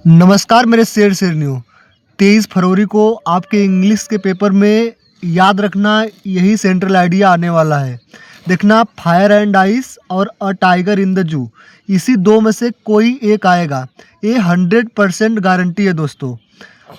नमस्कार मेरे शेरनियों। 23 फरवरी को आपके इंग्लिश के पेपर में याद रखना यही सेंट्रल आइडिया आने वाला है। देखना, फायर एंड आइस और अ टाइगर इन द जू, इसी दो में से कोई एक आएगा। ये 100% गारंटी है दोस्तों।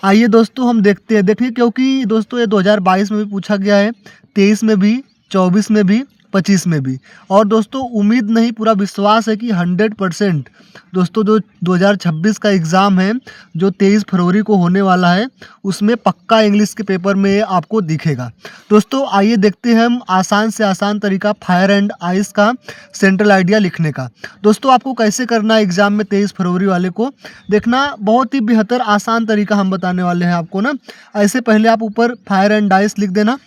आइए दोस्तों हम देखते हैं। देखिए, क्योंकि दोस्तों ये 2022 में भी पूछा गया है, 23 में भी, 24 में भी, 25 में भी। और दोस्तों उम्मीद नहीं, पूरा विश्वास है कि 100% दोस्तों जो 2026 का एग्ज़ाम है, जो 23 फरवरी को होने वाला है, उसमें पक्का इंग्लिश के पेपर में ये आपको दिखेगा। दोस्तों आइए देखते हैं हम आसान से आसान तरीका फायर एंड आइस का सेंट्रल आइडिया लिखने का। दोस्तों आपको कैसे करना है एग्ज़ाम में 23 फरवरी वाले को, देखना बहुत ही बेहतर आसान तरीका हम बताने वाले हैं आपको ना। ऐसे पहले आप ऊपर फायर एंड आइस लिख देना।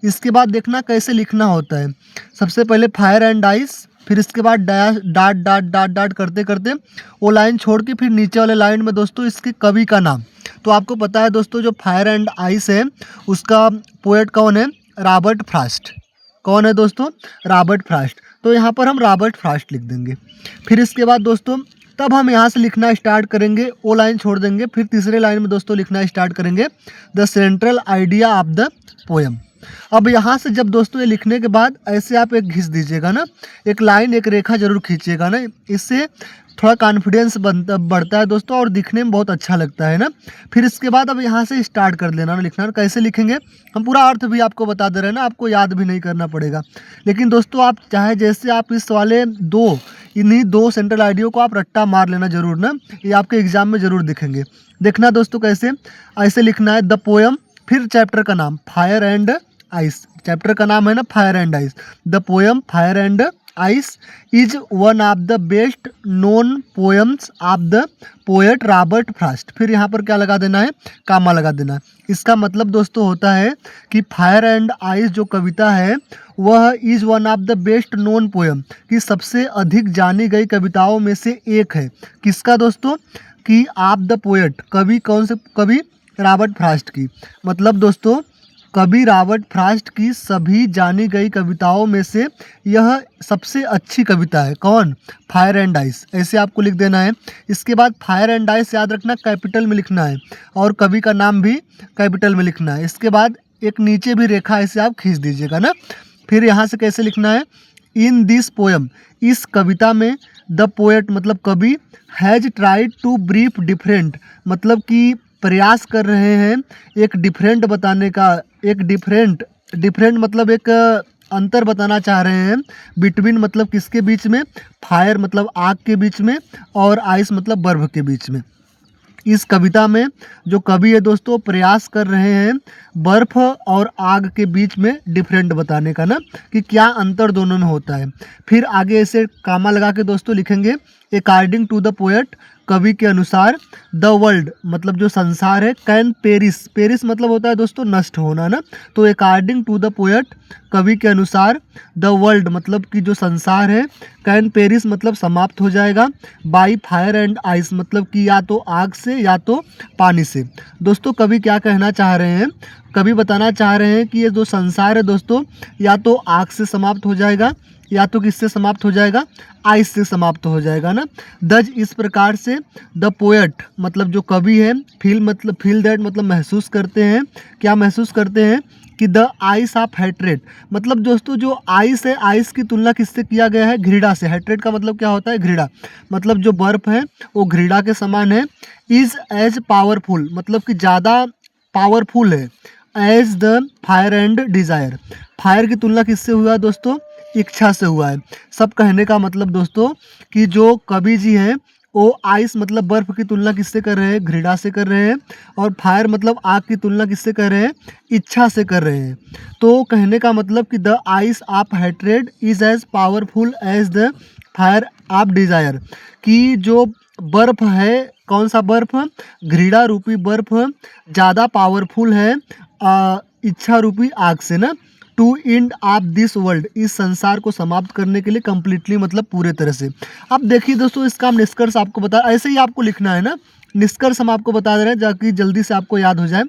इसके बाद देखना कैसे लिखना होता है। सबसे पहले फायर एंड आइस, फिर इसके बाद dash dot dot dot dot करते करते वो लाइन छोड़ के फिर नीचे वाले लाइन में दोस्तों इसके कवि का नाम। तो आपको पता है दोस्तों, जो फायर एंड आइस है उसका पोएट कौन है? Robert Frost. कौन है दोस्तों? Robert Frost. तो यहाँ पर हम रॉबर्ट फ्रॉस्ट लिख देंगे। फिर इसके बाद दोस्तों तब हम यहाँ से लिखना स्टार्ट करेंगे, वो लाइन छोड़ देंगे, फिर तीसरे लाइन में दोस्तों लिखना स्टार्ट करेंगे the central idea of the poem. अब यहाँ से जब दोस्तों ये लिखने के बाद ऐसे आप एक घिस दीजिएगा ना, एक लाइन एक रेखा जरूर खींचिएगा ना, इससे थोड़ा कॉन्फिडेंस बढ़ता है दोस्तों और दिखने में बहुत अच्छा लगता है ना। फिर इसके बाद अब यहाँ से स्टार्ट कर देना ना लिखना। कैसे लिखेंगे हम पूरा अर्थ भी आपको बता दे रहे हैं ना, आपको याद भी नहीं करना पड़ेगा। लेकिन दोस्तों आप चाहे जैसे आप इस वाले इन्हीं दो सेंट्रल आइडिया को आप रट्टा मार लेना जरूर ना, ये आपके एग्जाम में जरूर दिखेंगे। देखना दोस्तों कैसे, ऐसे लिखना है द पोएम, फिर चैप्टर का नाम फायर एंड आइस। चैप्टर का नाम है ना fire and ice. The poem fire and ice is one of the best known poems of the poet Robert Frost. फिर यहाँ पर क्या लगा देना है? कामा लगा देना है। इसका मतलब दोस्तों होता है कि फायर एंड आइस जो कविता है वह is one of the best known poem, कि सबसे अधिक जानी गई कविताओं में से एक है। किसका दोस्तों? कि ऑफ द पोएट, कवि कौन से कवि? रॉबर्ट फ्रॉस्ट की। मतलब दोस्तों कवि रॉबर्ट फ्रॉस्ट की सभी जानी गई कविताओं में से यह सबसे अच्छी कविता है। कौन? Fire and ice. ऐसे आपको लिख देना है। इसके बाद फायर एंड आइस याद रखना कैपिटल में लिखना है और कवि का नाम भी कैपिटल में लिखना है। इसके बाद एक नीचे भी रेखा ऐसे आप खींच दीजिएगा ना। फिर यहाँ से कैसे लिखना है? इन दिस पोएम, इस कविता में, द पोएट मतलब कवि, has tried to brief different, मतलब कि प्रयास कर रहे हैं एक डिफरेंट बताने का, एक डिफरेंट मतलब एक अंतर बताना चाह रहे हैं। बिटवीन मतलब किसके बीच में? फायर मतलब आग के बीच में, और आइस मतलब बर्फ के बीच में। इस कविता में जो कवि है दोस्तों प्रयास कर रहे हैं बर्फ और आग के बीच में डिफरेंट बताने का ना, कि क्या अंतर दोनों में होता है। फिर आगे ऐसे कामा लगा के दोस्तों लिखेंगे अकॉर्डिंग टू द पोएट, कवि के अनुसार, द वर्ल्ड मतलब जो संसार है, कैन पेरिस, पेरिस मतलब होता है दोस्तों नष्ट होना ना। तो अकॉर्डिंग टू द पोएट, कवि के अनुसार, द वर्ल्ड मतलब कि जो संसार है, कैन पेरिस मतलब समाप्त हो जाएगा, बाई फायर एंड आइस मतलब कि या तो आग से या तो पानी से। दोस्तों कवि क्या कहना चाह रहे हैं? कवि बताना चाह रहे हैं कि ये जो संसार है दोस्तों या तो आग से समाप्त हो जाएगा या तो किससे समाप्त हो जाएगा? आइस से समाप्त हो जाएगा ना। दज इस प्रकार से, द पोएट मतलब जो कवि है, फील मतलब फील दैट मतलब महसूस करते हैं। क्या महसूस करते हैं? कि द आइस ऑफ हैट्रेड, मतलब दोस्तों जो आइस है, आइस की तुलना किससे किया गया है? घृणा से। हैट्रेड का मतलब क्या होता है? घृणा। मतलब जो बर्फ है वो घृणा के समान है। इज एज पावरफुल मतलब कि ज़्यादा पावरफुल है। As the fire and desire, fire की तुलना किससे हुआ है दोस्तों? इच्छा से हुआ है। सब कहने का मतलब दोस्तों कि जो कवि जी हैं वो आइस मतलब बर्फ की तुलना किससे कर रहे हैं? घृणा से कर रहे हैं। और फायर मतलब आग की तुलना किससे कर रहे हैं? इच्छा से कर रहे हैं। तो कहने का मतलब कि the ice of hatred is as powerful as the fire of desire, कि जो बर्फ है, कौन सा बर्फ? घृणा रूपी बर्फ ज़्यादा पावरफुल है इच्छा रूपी आग से ना। To end of this world, इस संसार को समाप्त करने के लिए, कंप्लीटली मतलब पूरे तरह से। अब देखिए दोस्तों इसका हम निष्कर्ष आपको बता, ऐसे ही आपको लिखना है ना। निष्कर्ष हम आपको बता दे रहे हैं ताकि जल्दी से आपको याद हो जाए।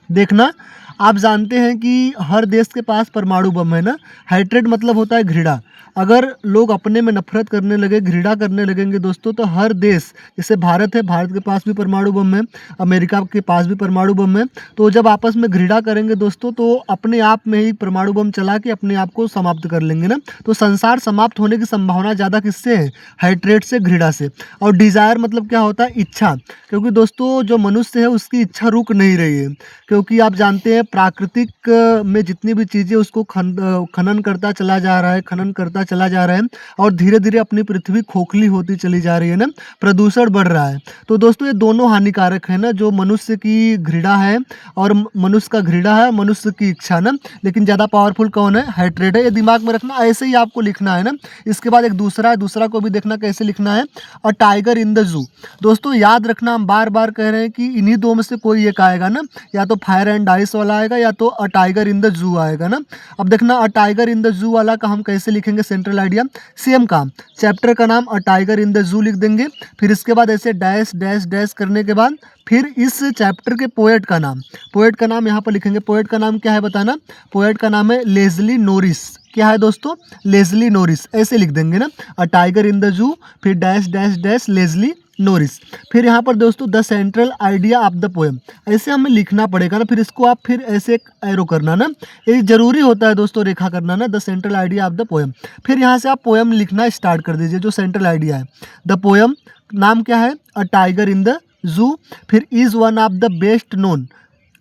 देखना, आप जानते हैं कि हर देश के पास परमाणु बम है ना। हेट्रेड मतलब होता है घृणा। अगर लोग अपने में नफरत करने लगे, घृणा करने लगेंगे दोस्तों, तो हर देश, जैसे भारत है, भारत के पास भी परमाणु बम है, अमेरिका के पास भी परमाणु बम है, तो जब आपस में घृणा करेंगे दोस्तों, तो अपने आप में ही परमाणु बम चला के अपने आप को समाप्त कर लेंगे ना। तो संसार समाप्त होने की संभावना ज़्यादा किससे है? हेट्रेड से, घृणा से। और डिज़ायर मतलब क्या होता है? इच्छा। क्योंकि दोस्तों जो मनुष्य है उसकी इच्छा रुक नहीं रही है, क्योंकि आप जानते हैं प्राकृतिक में जितनी भी चीज़ें उसको खनन करता चला जा रहा है, खनन करता चला जा रहा है, और धीरे धीरे अपनी पृथ्वी खोखली होती चली जा रही है ना, प्रदूषण बढ़ रहा है। तो दोस्तों ये दोनों हानिकारक है ना, जो मनुष्य की घृणा है और मनुष्य का घृणा है, मनुष्य की इच्छा ना। लेकिन ज़्यादा पावरफुल कौन है? हेट्रेड है। ये दिमाग में रखना, ऐसे ही आपको लिखना है ना। इसके बाद एक दूसरा है, दूसरा को भी देखना कैसे लिखना है। और टाइगर इन द जू। दोस्तों याद रखना, हम बार बार कह रहे हैं कि इन्हीं दो में से कोई एक आएगा ना, या तो फायर एंड आइस वाला आएगा या तो अ टाइगर इन द जू आएगा ना। अब देखना अ टाइगर इन द जू वाला का हम कैसे लिखेंगे सेंट्रल आइडिया। सेम काम, चैप्टर का नाम अ टाइगर इन द जू लिख देंगे, फिर इसके बाद ऐसे डैश डैश डैश करने के बाद फिर इस चैप्टर के पोएट का नाम, पोएट का नाम यहाँ पर लिखेंगे। पोएट का नाम क्या है बताना? पोएट का नाम है लेज़ली नोरिस। क्या है दोस्तों? Leslie Norris. ऐसे लिख देंगे ना, अ टाइगर इन द जू, फिर dash dash dash Leslie Norris. फिर यहाँ पर दोस्तों the central idea of the poem, ऐसे हमें लिखना पड़ेगा ना। फिर इसको आप फिर ऐसे एक एरो करना ना, ये जरूरी होता है दोस्तों, रेखा करना ना, the central idea of the poem. फिर यहाँ से आप पोएम लिखना स्टार्ट कर दीजिए, जो सेंट्रल आइडिया है। द पोएम नाम क्या है? A tiger in the zoo. फिर is one of the best known,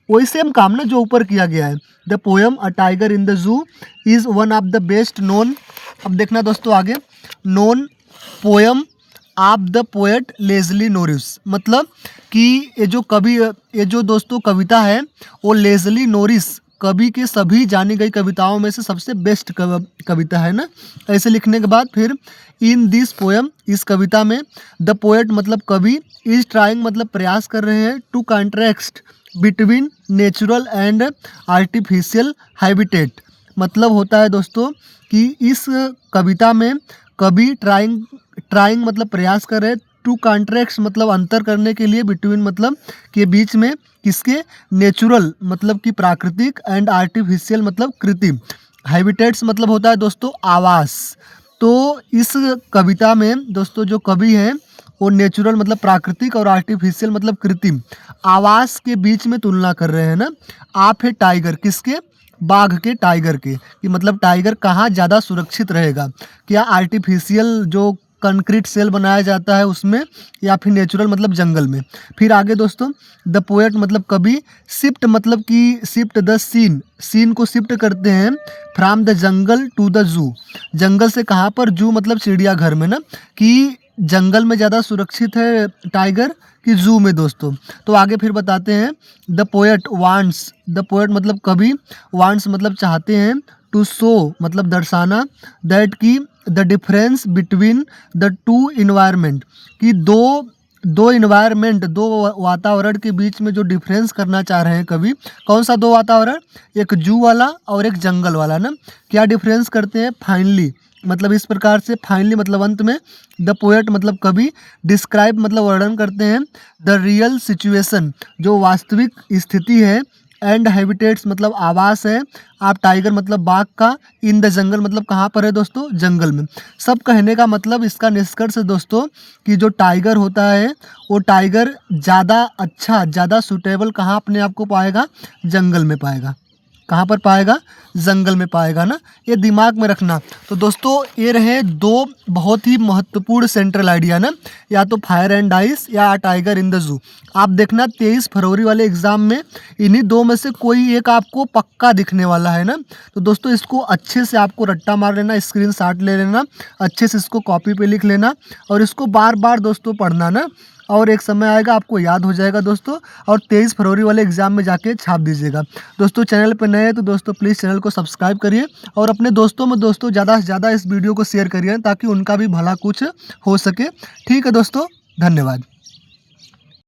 वही सेम काम ना जो ऊपर किया गया है। The poem a tiger in the zoo is one of the best known. अब देखना दोस्तों आगे, known poem of the poet Leslie Norris, मतलब कि ये जो दोस्तों कविता है वो लेज़ली नोरिस कवि के सभी जानी गई कविताओं में से सबसे बेस्ट कविता है ना। ऐसे लिखने के बाद फिर इन दिस पोएम, इस कविता में, द पोएट मतलब कवि, इज ट्राइंग मतलब प्रयास कर रहे हैं, to contract between natural and artificial habitat. मतलब होता है दोस्तों कि इस कविता में कवि ट्राइंग मतलब प्रयास कर रहे हैं, टू कॉन्ट्रैक्ट्स मतलब अंतर करने के लिए, बिटवीन मतलब के बीच में, किसके? नेचुरल मतलब कि प्राकृतिक, एंड आर्टिफिशियल मतलब कृत्रिम। हैबिटेट्स मतलब होता है दोस्तों आवास। तो इस कविता में दोस्तों जो कवि हैं वो नेचुरल मतलब प्राकृतिक और आर्टिफिशियल मतलब कृत्रिम आवास के बीच में तुलना कर रहे हैं ना। आप है टाइगर, किसके? बाघ के, टाइगर के, कि मतलब टाइगर कहाँ ज़्यादा सुरक्षित रहेगा, क्या आर्टिफिशियल जो कंक्रीट सेल बनाया जाता है उसमें, या फिर नेचुरल मतलब जंगल में। फिर आगे दोस्तों, द पोएट मतलब कवि, शिफ्ट मतलब कि शिफ्ट द सीन को शिफ्ट करते हैं, from the jungle to the zoo. जंगल से कहाँ पर? जू मतलब चिड़ियाघर में ना, कि जंगल में ज़्यादा सुरक्षित है टाइगर कि जू में दोस्तों। तो आगे फिर बताते हैं, the poet wants, the poet मतलब कवि, वांट्स मतलब चाहते हैं, टू शो मतलब दर्शाना, दैट की the difference between the two environment, कि दो इन्वायरमेंट, दो वातावरण के बीच में जो डिफरेंस करना चाह रहे हैं कवि। कौन सा दो वातावरण? एक जू वाला और एक जंगल वाला ना। क्या डिफरेंस करते हैं? फाइनली मतलब इस प्रकार से, फाइनली मतलब अंत में, द पोएट मतलब कवि, डिस्क्राइब मतलब वर्णन करते हैं, द रियल सिचुएशन जो वास्तविक स्थिति है, एंड हैबिटेट्स मतलब आवास है, आप टाइगर मतलब बाघ का, इन द जंगल मतलब कहाँ पर है दोस्तों? जंगल में। सब कहने का मतलब, इसका निष्कर्ष है दोस्तों कि जो टाइगर होता है वो टाइगर ज़्यादा अच्छा, ज़्यादा सूटेबल कहाँ अपने आप को पाएगा? जंगल में पाएगा। कहाँ पर पाएगा? जंगल में पाएगा ना, ये दिमाग में रखना। तो दोस्तों ये रहे दो बहुत ही महत्वपूर्ण सेंट्रल आइडिया ना, या तो फायर एंड आइस या टाइगर इन द जू। आप देखना 23 फरवरी वाले एग्जाम में इन्हीं दो में से कोई एक आपको पक्का दिखने वाला है ना। तो दोस्तों इसको अच्छे से आपको रट्टा मार लेना, स्क्रीनशॉट ले लेना, अच्छे से इसको कॉपी पे लिख लेना, और इसको बार बार दोस्तों पढ़ना ना, और एक समय आएगा आपको याद हो जाएगा दोस्तों, और 23 फरवरी वाले एग्जाम में जाके छाप दीजिएगा। दोस्तों चैनल पर नए हैं तो दोस्तों प्लीज़ चैनल को सब्सक्राइब करिए, और अपने दोस्तों में दोस्तों ज़्यादा से ज़्यादा इस वीडियो को शेयर करिए, ताकि उनका भी भला कुछ हो सके। ठीक है दोस्तों, धन्यवाद।